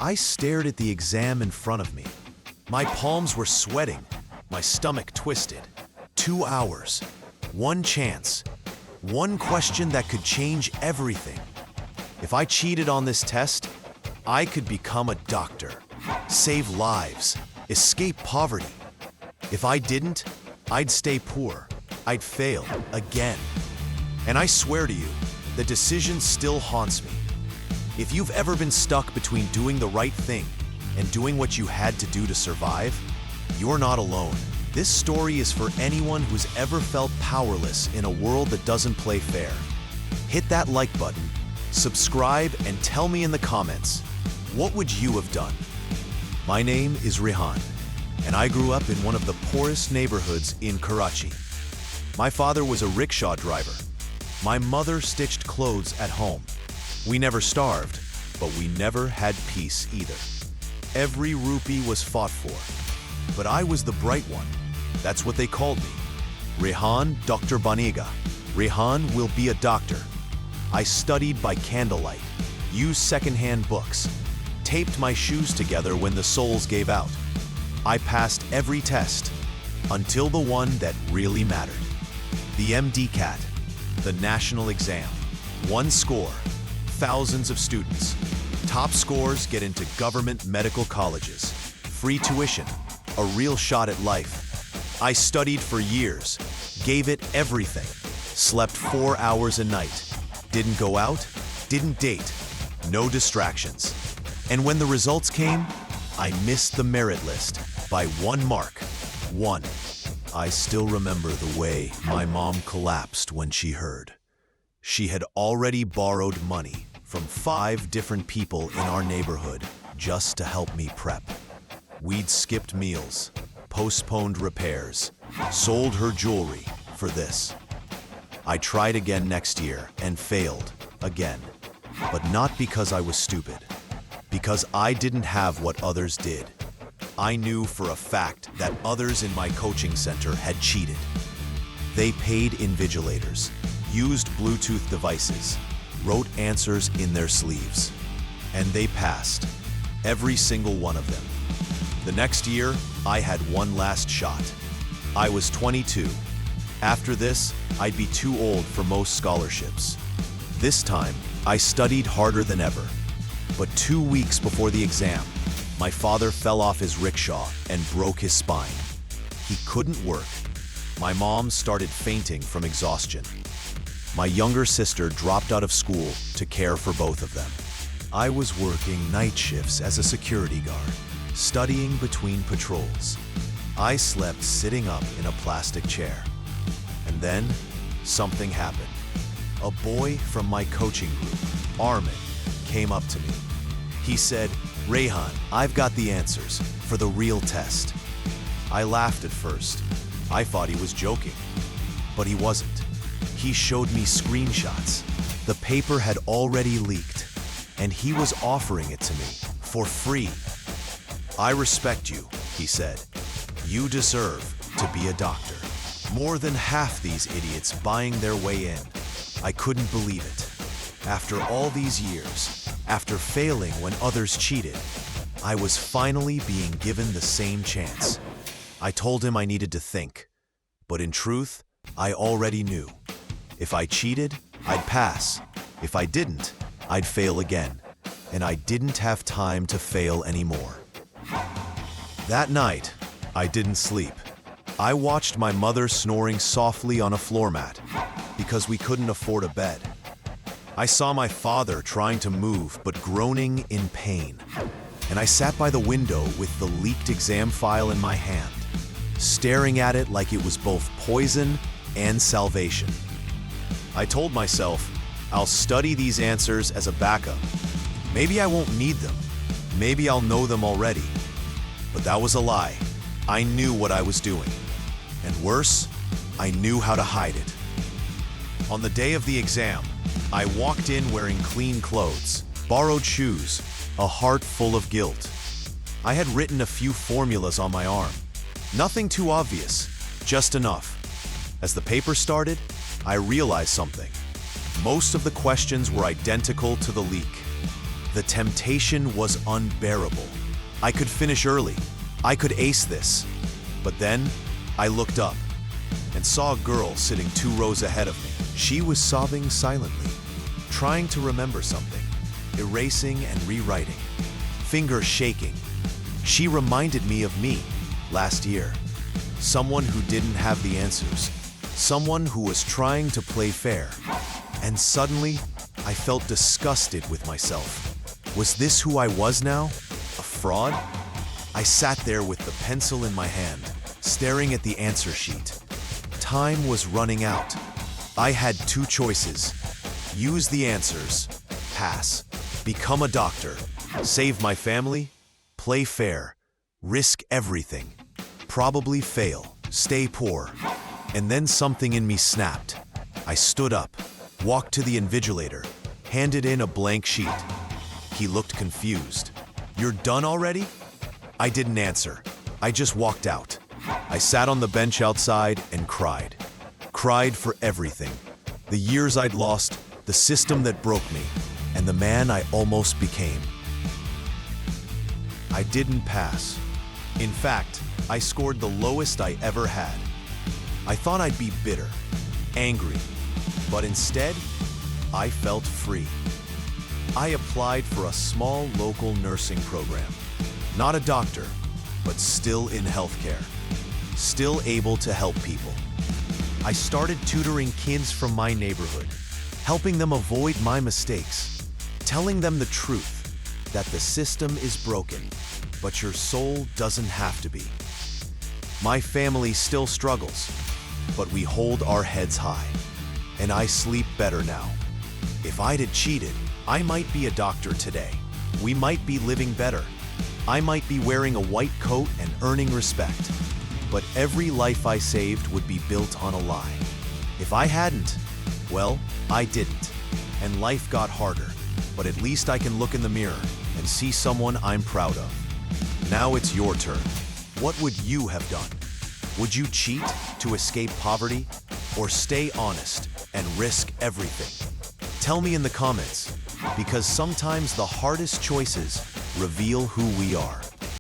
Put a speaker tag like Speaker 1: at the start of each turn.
Speaker 1: I stared at the exam in front of me. My palms were sweating, my stomach twisted. 2 hours, one chance, one question that could change everything. If I cheated on this test, I could become a doctor, save lives, escape poverty. If I didn't, I'd stay poor. I'd fail again. And I swear to you, the decision still haunts me. If you've ever been stuck between doing the right thing and doing what you had to do to survive, you're not alone. This story is for anyone who's ever felt powerless in a world that doesn't play fair. Hit that like button, subscribe, and tell me in the comments, what would you have done? My name is Rehan, and I grew up in one of the poorest neighborhoods in Karachi. My father was a rickshaw driver. My mother stitched clothes at home. We never starved, but we never had peace either. Every rupee was fought for, but I was the bright one. That's what they called me. Rehan Dr. Banega. Rehan will be a doctor. I studied by candlelight, used secondhand books, taped my shoes together when the soles gave out. I passed every test, until the one that really mattered. The MDCAT, the national exam. One score, thousands of students. Top scores get into government medical colleges. Free tuition, a real shot at life. I studied for years, gave it everything, slept 4 hours a night, didn't go out, didn't date, no distractions. And when the results came, I missed the merit list by 1 mark. 1. I still remember the way my mom collapsed when she heard. She had already borrowed money from 5 different people in our neighborhood just to help me prep. We'd skipped meals, postponed repairs, sold her jewelry for this. I tried again next year and failed again, but not because I was stupid, because I didn't have what others did. I knew for a fact that others in my coaching center had cheated. They paid invigilators, used Bluetooth devices, wrote answers in their sleeves, and they passed, every single one of them. The next year, I had one last shot. I was 22. After this, I'd be too old for most scholarships. This time, I studied harder than ever. But 2 weeks before the exam, my father fell off his rickshaw and broke his spine. He couldn't work. My mom started fainting from exhaustion. My younger sister dropped out of school to care for both of them. I was working night shifts as a security guard, studying between patrols. I slept sitting up in a plastic chair. And then, something happened. A boy from my coaching group, Armin, came up to me. He said, "Rehan, I've got the answers for the real test." I laughed at first. I thought he was joking, but he wasn't. He showed me screenshots. The paper had already leaked, and he was offering it to me for free. "I respect you," he said. "You deserve to be a doctor." More than half these idiots buying their way in. I couldn't believe it. After all these years, after failing when others cheated, I was finally being given the same chance. I told him I needed to think, but in truth, I already knew. If I cheated, I'd pass. If I didn't, I'd fail again, and I didn't have time to fail anymore. That night, I didn't sleep. I watched my mother snoring softly on a floor mat because we couldn't afford a bed. I saw my father trying to move but groaning in pain, and I sat by the window with the leaked exam file in my hand, staring at it like it was both poison and salvation. I told myself, I'll study these answers as a backup. Maybe I won't need them. Maybe I'll know them already. But that was a lie. I knew what I was doing. And worse, I knew how to hide it. On the day of the exam, I walked in wearing clean clothes, borrowed shoes, a heart full of guilt. I had written a few formulas on my arm. Nothing too obvious, just enough. As the paper started, I realized something. Most of the questions were identical to the leak. The temptation was unbearable. I could finish early. I could ace this. But then, I looked up and saw a girl sitting 2 rows ahead of me. She was sobbing silently, trying to remember something, erasing and rewriting, fingers shaking. She reminded me of me last year, someone who didn't have the answers, someone who was trying to play fair. And suddenly, I felt disgusted with myself. Was this who I was now? A fraud? I sat there with the pencil in my hand, staring at the answer sheet. Time was running out. I had 2 choices. Use the answers, pass, become a doctor, save my family, play fair, risk everything, probably fail, stay poor. And then something in me snapped. I stood up, walked to the invigilator, handed in a blank sheet. He looked confused. "You're done already?" I didn't answer. I just walked out. I sat on the bench outside and cried. Cried for everything. The years I'd lost, the system that broke me, and the man I almost became. I didn't pass. In fact, I scored the lowest I ever had. I thought I'd be bitter, angry, but instead, I felt free. I applied for a small local nursing program. Not a doctor, but still in healthcare. Still able to help people. I started tutoring kids from my neighborhood, helping them avoid my mistakes, telling them the truth, that the system is broken, but your soul doesn't have to be. My family still struggles, but we hold our heads high, and I sleep better now. If I'd have cheated, I might be a doctor today. We might be living better. I might be wearing a white coat and earning respect. But every life I saved would be built on a lie. If I hadn't, well, I didn't. And life got harder. But at least I can look in the mirror and see someone I'm proud of. Now it's your turn. What would you have done? Would you cheat to escape poverty? Or stay honest and risk everything? Tell me in the comments, because sometimes the hardest choices reveal who we are.